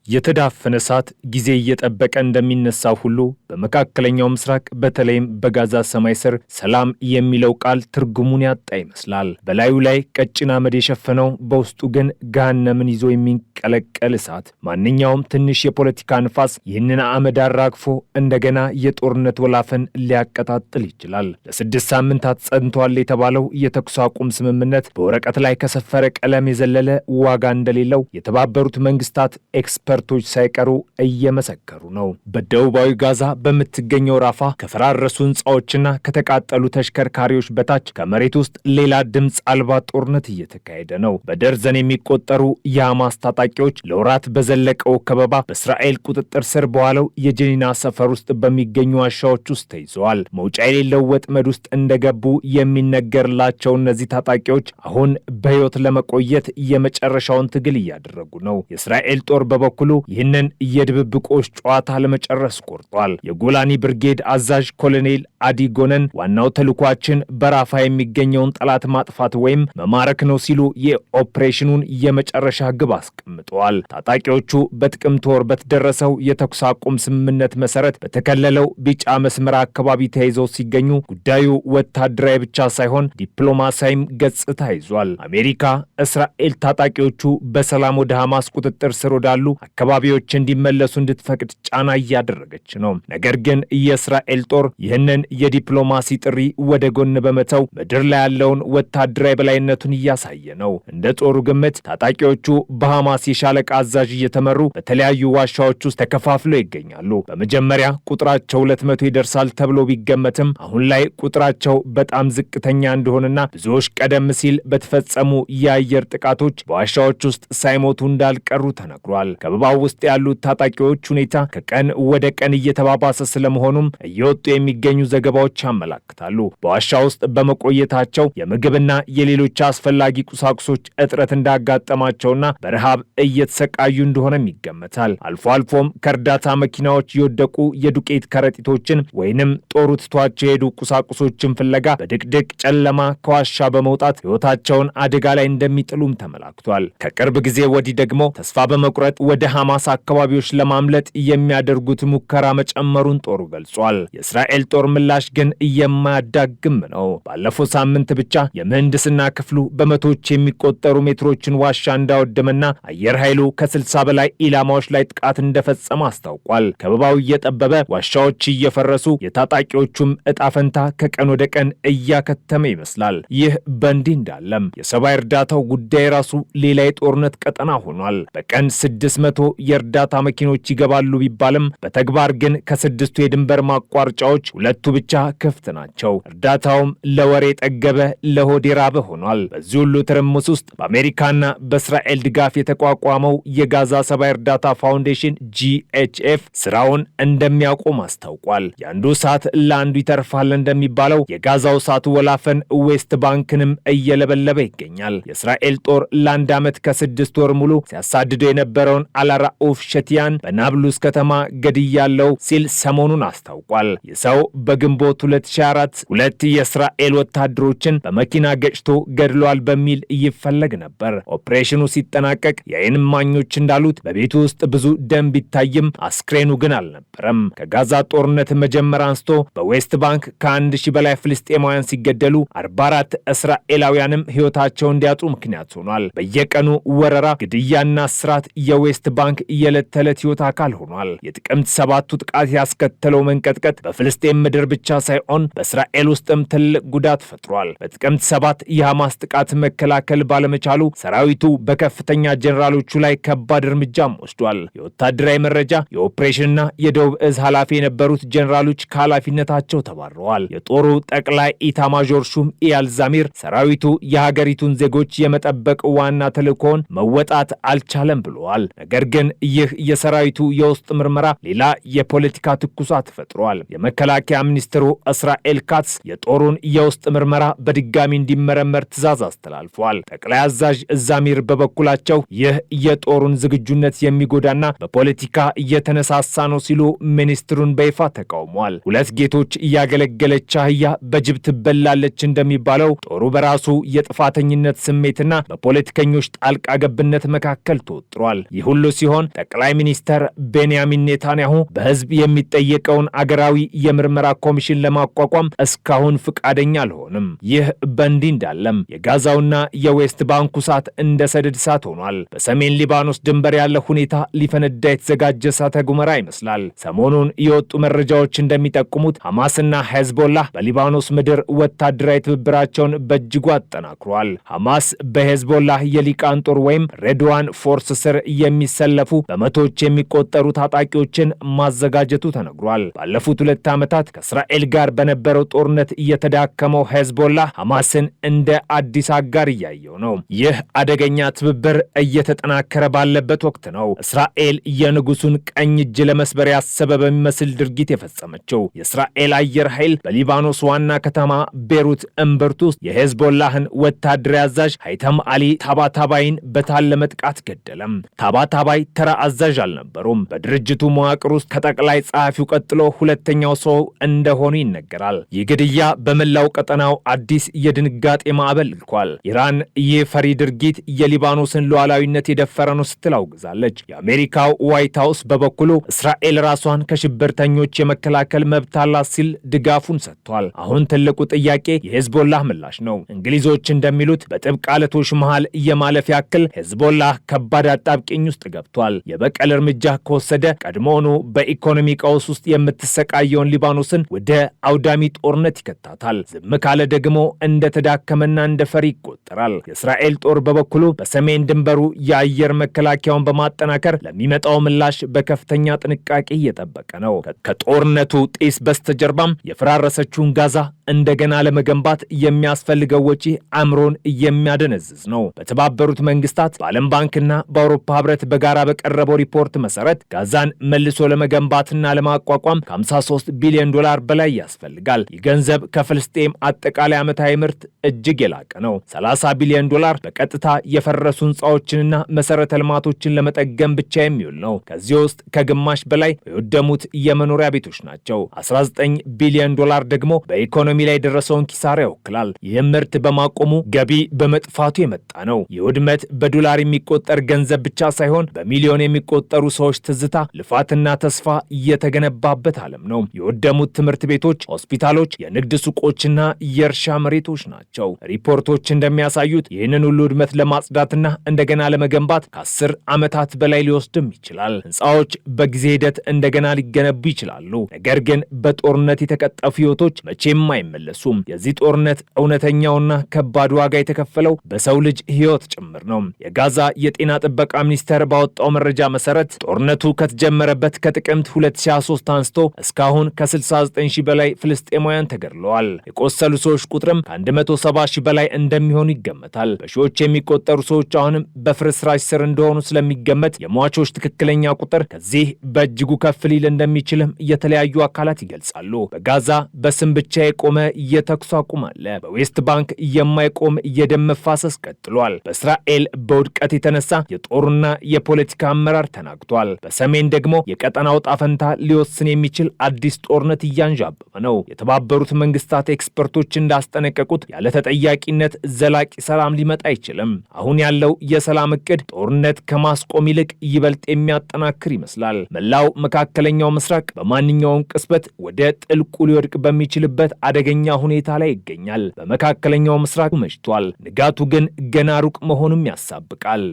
የተዳፈነ እሳት ጊዜ እየጠበቀ እንደሚነሳው ሁሉ በመካከለኛው ምስራቅ በተለይም በጋዛ ሰማይ ስር ሰላም የሚለው ቃል ትርጉሙን ያጣ ይመስላል። በላዩ ላይ ቀጭን አመድ የሸፈነው በውስጡ ግን ገሃነምን ይዞ የሚንቀለቀል እሳት። ማንኛውም ትንሽ የፖለቲካ ንፋስ ይህንን አመድ አራግፎ እንደገና የጦርነት ወላፈን ሊያቀጣጥል ይችላል። ለ6 ሳምንታት ጸንቷል የተባለው የተኩስ አቁም ስምምነት በወረቀት ላይ ከሰፈረ ቀለም የዘለለ ዋጋ እንደሌለው የተባበሩት መንግስታት ኤክስፐርቶች ሳይቀሩ እየመሰከሩ ነው። በደቡባዊ ጋዛ በምትገኘው ራፋ ከፈራረሱ ህንፃዎችና ከተቃጠሉ ተሽከርካሪዎች በታች ከመሬት ውስጥ ሌላ ድምፅ አልባ ጦርነት እየተካሄደ ነው። በደርዘን የሚቆጠሩ የሐማስ ታጣቂዎች ለወራት በዘለቀው ከበባ በእስራኤል ቁጥጥር ስር በዋለው የጀኒና ሰፈር ውስጥ በሚገኙ ዋሻዎች ውስጥ ተይዘዋል። መውጫ የሌለው ወጥመድ ውስጥ እንደገቡ የሚነገርላቸው እነዚህ ታጣቂዎች አሁን በህይወት ለመቆየት የመጨረሻውን ትግል እያደረጉ ነው። የእስራኤል ጦር በበኩሉ ይህንን የድብብቆች ጨዋታ ለመጨረስ ቆርጧል። የጎላኒ ብርጌድ አዛዥ ኮሎኔል አዲ ጎነን ዋናው ተልኳችን በራፋ የሚገኘውን ጠላት ማጥፋት ወይም መማረክ ነው ሲሉ የኦፕሬሽኑን የመጨረሻ ግብ አስቀምጠዋል። ታጣቂዎቹ በጥቅምት ወር በተደረሰው የተኩስ አቁም ስምምነት መሰረት በተከለለው ቢጫ መስመር አካባቢ ተይዘው ሲገኙ ጉዳዩ ወታደራዊ ብቻ ሳይሆን ዲፕሎማሲያዊም ገጽታ ይዟል። አሜሪካ እስራኤል ታጣቂዎቹ በሰላም ወደ ሐማስ ቁጥጥር ስር ወዳሉ አካባቢዎች እንዲመለሱ እንድትፈቅድ ጫና እያደረገች ነው። ነገር ግን የእስራኤል ጦር ይህንን የዲፕሎማሲ ጥሪ ወደ ጎን በመተው ምድር ላይ ያለውን ወታደራዊ በላይነቱን እያሳየ ነው። እንደ ጦሩ ግምት ታጣቂዎቹ በሐማስ የሻለቃ አዛዥ እየተመሩ በተለያዩ ዋሻዎች ውስጥ ተከፋፍለው ይገኛሉ። በመጀመሪያ ቁጥራቸው 200 ይደርሳል ተብሎ ቢገመትም አሁን ላይ ቁጥራቸው በጣም ዝቅተኛ እንደሆነና ብዙዎች ቀደም ሲል በተፈጸሙ የአየር ጥቃቶች በዋሻዎች ውስጥ ሳይሞቱ እንዳልቀሩ ተነግሯል። ከበባው ውስጥ ያሉት ታጣቂዎች ሁኔታ ከቀን ወደ ቀን እየተባባሰ ስለመሆኑም እየወጡ የሚገኙ ዘገባዎች ያመላክታሉ። በዋሻ ውስጥ በመቆየታቸው የምግብና የሌሎች አስፈላጊ ቁሳቁሶች እጥረት እንዳጋጠማቸውና በረሃብ እየተሰቃዩ እንደሆነም ይገመታል። አልፎ አልፎም ከእርዳታ መኪናዎች የወደቁ የዱቄት ከረጢቶችን ወይንም ጦሩ ትቷቸው የሄዱ ቁሳቁሶችን ፍለጋ በድቅድቅ ጨለማ ከዋሻ በመውጣት ሕይወታቸውን አደጋ ላይ እንደሚጥሉም ተመላክቷል። ከቅርብ ጊዜ ወዲህ ደግሞ ተስፋ በመቁረጥ ወደ ሐማስ አካባቢዎች ለማምለጥ የሚያደርጉት ሙከራ መጨመሩን ጦሩ ገልጿል። የእስራኤል ጦር ምላሽ ግን የማያዳግም ነው። ባለፈው ሳምንት ብቻ የምህንድስና ክፍሉ በመቶዎች የሚቆጠሩ ሜትሮችን ዋሻ እንዳወደመና አየር ኃይሉ ከ60 በላይ ኢላማዎች ላይ ጥቃት እንደፈጸመ አስታውቋል። ከበባው እየጠበበ ዋሻዎች እየፈረሱ የታጣቂዎቹም እጣ ፈንታ ከቀን ወደ ቀን እያከተመ ይመስላል። ይህ በእንዲህ እንዳለም የሰብአዊ እርዳታው ጉዳይ ራሱ ሌላ የጦርነት ቀጠና ሆኗል። በቀን 600 የእርዳታ መኪኖች ይገባሉ ቢባልም በተግባር ግን ከ6ቱ የድንበር ማቋረጫዎች 2ቱ ብቻ ክፍት ናቸው። እርዳታውም ለወሬ ጠገበ ለሆድ የራበ ሆኗል። በዚህ ሁሉ ትርምስ ውስጥ በአሜሪካና በእስራኤል ድጋፍ የተቋቋመው የጋዛ ሰብአዊ እርዳታ ፋውንዴሽን GHF ስራውን እንደሚያቆም አስታውቋል። የአንዱ እሳት ለአንዱ ይተርፋል እንደሚባለው የጋዛው እሳቱ ወላፈን ዌስት ባንክንም እየለበለበ ይገኛል። የእስራኤል ጦር ለአንድ ዓመት ከ6 ወር ሙሉ ሲያሳድደው የነበረውን አላራኡፍ ሸቲያን በናብሉስ ከተማ ገድያለው ሲል ሰሞኑን አስታውቋል። የሰው በግንቦት 2004 ሁለት የእስራኤል ወታደሮችን በመኪና ገጭቶ ገድሏል በሚል ይፈለግ ነበር። ኦፕሬሽኑ ሲጠናቀቅ የዓይን እማኞች እንዳሉት በቤቱ ውስጥ ብዙ ደም ቢታይም አስክሬኑ ግን አልነበረም። ከጋዛ ጦርነት መጀመር አንስቶ በዌስት ባንክ ከ1000 በላይ ፍልስጤማውያን ሲገደሉ 44 እስራኤላውያንም ሕይወታቸውን እንዲያጡ ምክንያት ሆኗል። በየቀኑ ወረራ፣ ግድያና እስራት የዌስት ባንክ የዕለት ተዕለት ሕይወት አካል ሆኗል። የጥቅምት 7ቱ ጥቃት ያስከተለው መንቀጥቀጥ በፍልስጤም ምድር ብቻ ሳይሆን በእስራኤል ውስጥም ትልቅ ጉዳት ፈጥሯል። በጥቅምት 7 የሐማስ ጥቃት መከላከል ባለመቻሉ ሰራዊቱ በከፍተኛ ጀነራሎቹ ላይ ከባድ እርምጃም ወስዷል። የወታደራዊ መረጃ የኦፕሬሽንና የደቡብ እዝ ኃላፊ የነበሩት ጀነራሎች ከኃላፊነታቸው ተባረዋል። የጦሩ ጠቅላይ ኢታማዦር ሹም ኢያል ዛሚር ሰራዊቱ የሀገሪቱን ዜጎች የመጠበቅ ዋና ተልእኮውን መወጣት አልቻለም ብለዋል። ነገር ግን ይህ የሰራዊቱ የውስጥ ምርመራ ሌላ የፖለቲካ ትኩሳት ፈጥሯል። የመከላከያ ሚኒስትሩ እስራኤል ካትስ የጦሩን የውስጥ ምርመራ በድጋሚ እንዲመረመር ትዕዛዝ አስተላልፈዋል። ጠቅላይ አዛዥ ዛሚር በበኩላቸው ይህ የጦሩን ዝግጁነት የሚጎዳና በፖለቲካ እየተነሳሳ ነው ሲሉ ሚኒስትሩን በይፋ ተቃውሟል። ሁለት ጌቶች እያገለገለች አህያ በጅብ ትበላለች እንደሚባለው ጦሩ በራሱ የጥፋተኝነት ስሜትና በፖለቲከኞች ጣልቃ ገብነት መካከል ተወጥሯል። ይህ ሁሉ ሲሆን ጠቅላይ ሚኒስተር ቤንያሚን ኔታንያሁ በህዝብ የሚጠየቀውን አገራዊ የምርመራ ኮሚሽን ለማቋቋም እስካሁን ፍቃደኛ አልሆንም። ይህ በእንዲህ እንዳለም የጋዛውና የዌስት ባንኩ እሳት እንደ ሰደድ እሳት ሆኗል። በሰሜን ሊባኖስ ድንበር ያለ ሁኔታ ሊፈነዳ የተዘጋጀ እሳተ ገሞራ ይመስላል። ሰሞኑን የወጡ መረጃዎች እንደሚጠቁሙት ሐማስና ሄዝቦላህ በሊባኖስ ምድር ወታደራዊ ትብብራቸውን በእጅጉ አጠናክሯል። ሐማስ በሄዝቦላህ የሊቃን ጦር ወይም ሬድዋን ፎርስ ስር የሚሰለፉ በመቶዎች የሚቆጠሩ ታጣቂዎችን ማዘጋጀቱ ተነግሯል። ባለፉት 2 ዓመታት ከእስራኤል ጋር በነበረው ጦርነት እየተዳከመው ሄዝቦላህ ሐማስን እንደ አዲስ አጋር እያየው ነው። ይህ አደገኛ ትብብር እየተጠናከረ ባለበት ወቅት ነው እስራኤል የንጉሱን ቀኝ እጅ ለመስበር ያሰበ በሚመስል ድርጊት የፈጸመችው። የእስራኤል አየር ኃይል በሊባኖስ ዋና ከተማ ቤሩት እምብርት ውስጥ የሄዝቦላህን ወታደራዊ አዛዥ ሃይተም አሊ ታባታባይን በታለመ ጥቃት ገደለም። ታባታባይ ተራ አዛዥ አልነበሩም። በድርጅቱ መዋቅር ውስጥ ከጠቅላይ ጸሐፊው ቀጥሎ ሁለተኛው ሰው እንደሆኑ ይነገራል። ይህ ግድያ በመላው ቀጠናው አዲስ የድንጋጤ ማዕበል ልኳል። ኢራን ይህ ፈሪ ድርጊት የሊባኖስን ሉዓላዊነት የደፈረ ነው ስትል አውግዛለች። የአሜሪካው ዋይት ሃውስ በበኩሉ እስራኤል ራሷን ከሽብርተኞች የመከላከል መብት አላት ሲል ድጋፉን ሰጥቷል። አሁን ትልቁ ጥያቄ የሄዝቦላህ ምላሽ ነው። እንግሊዞች እንደሚሉት በጥብቅ አለቶች መሃል የማለፍ ያክል ሄዝቦላህ ከባድ አጣብቂኝ ውስጥ ገብቷል። የበቀል እርምጃ ከወሰደ ቀድሞውኑ በኢኮኖሚ ቀውስ ውስጥ የምትሰቃየውን ሊባኖስን ወደ አውዳሚ ጦርነት ይከታታል። ዝም ካለ ደግሞ እንደ ተዳከመና እንደ ፈሪ ይቆጠራል። የእስራኤል ጦር በበኩሉ በሰሜን ድንበሩ የአየር መከላከያውን በማጠናከር ለሚመጣው ምላሽ በከፍተኛ ጥንቃቄ እየጠበቀ ነው። ከጦርነቱ ጢስ በስተጀርባም የፈራረሰችውን ጋዛ እንደገና ለመገንባት የሚያስፈልገው ወጪ አእምሮን የሚያደነዝዝ ነው። በተባበሩት መንግስታት በዓለም ባንክና በአውሮፓ ህብረት በጋራ በቀረበው ሪፖርት መሰረት ጋዛን መልሶ ለመገንባትና ለማቋቋም ከ53 ቢሊዮን ዶላር በላይ ያስፈልጋል። ይህ ገንዘብ ከፍልስጤም አጠቃላይ ዓመታዊ ምርት እጅግ የላቀ ነው። 30 ቢሊዮን ዶላር በቀጥታ የፈረሱ ህንፃዎችንና መሰረተ ልማቶችን ለመጠገም ብቻ የሚውል ነው። ከዚህ ውስጥ ከግማሽ በላይ የወደሙት የመኖሪያ ቤቶች ናቸው። 19 ቢሊዮን ዶላር ደግሞ በኢኮኖሚ ላይ የደረሰውን ኪሳራ ይወክላል። ይህም ምርት በማቆሙ ገቢ በመጥፋቱ የመጣ ነው። የውድመት በዶላር የሚቆጠር ገንዘብ ብቻ ሳይሆን በሚሊዮን የሚቆጠሩ ሰዎች ትዝታ፣ ልፋትና ተስፋ እየተገነባበት ዓለም ነው። የወደሙት ትምህርት ቤቶች፣ ሆስፒታሎች፣ የንግድ ሱቆችና የእርሻ መሬቶች ናቸው። ሪፖርቶች እንደሚያሳዩት ይህንን ሁሉ ውድመት ለማጽዳትና እንደገና ለመገንባት ከ10 ዓመታት በላይ ሊወስድም ይችላል። ህንፃዎች በጊዜ ሂደት እንደገና ሊገነቡ ይችላሉ። ነገር ግን በጦርነት የተቀጠፉ ህይወቶች መቼም አይመለሱም። የዚህ ጦርነት እውነተኛውና ከባድ ዋጋ የተከፈለው በሰው ልጅ ህይወት ጭምር ነው። የጋዛ የጤና ጥበቃ ሚኒስቴር ባወጣው መረጃ መሰረት ጦርነቱ ከተጀመረበት ከጥቅምት 2023 አንስቶ እስካሁን ከ69 ሺህ በላይ ፍልስጤማውያን ተገድለዋል። የቆሰሉ ሰዎች ቁጥርም ከ170 ሺህ በላይ እንደሚሆኑ ይገመታል። በሺዎች የሚቆጠሩ ሰዎች አሁንም በፍርስራሽ ስር እንደሆኑ ስለሚገመት የሟቾች ትክክለኛ ቁጥር ከዚህ በእጅጉ ከፍ ሊል እንደሚችልም የተለያዩ አካላት ይገልጻሉ። በጋዛ በስም ብቻ የቆመ የተኩስ አቁም አለ። በዌስት ባንክ የማይቆም የደም መፋሰስ ቀጥሏል። በእስራኤል በውድቀት የተነሳ የጦርና የፖለቲካ አመራር ተናግቷል። በሰሜን ደግሞ የቀጠናው ዕጣ ፈንታ ሊወስን የሚችል አዲስ ጦርነት እያንዣበበ ነው። የተባበሩት መንግስታት ኤክስፐርቶች እንዳስጠነቀቁት ያለ ተጠያቂነት ዘላቂ ሰላም ሊመጣ አይችልም። አሁን ያለው የሰላም እቅድ ጦርነት ከማስቆም ይልቅ ይበልጥ የሚያጠናክር ይመስላል። መላው መካከለኛው ምስራቅ በማንኛውም ቅጽበት ወደ ጥልቁ ሊወድቅ በሚችልበት አደገኛ ሁኔታ ላይ ይገኛል። በመካከለኛው ምስራቅ መሽቷል። ንጋቱ ግን ገና ሩቅ መሆኑም ያሳብቃል።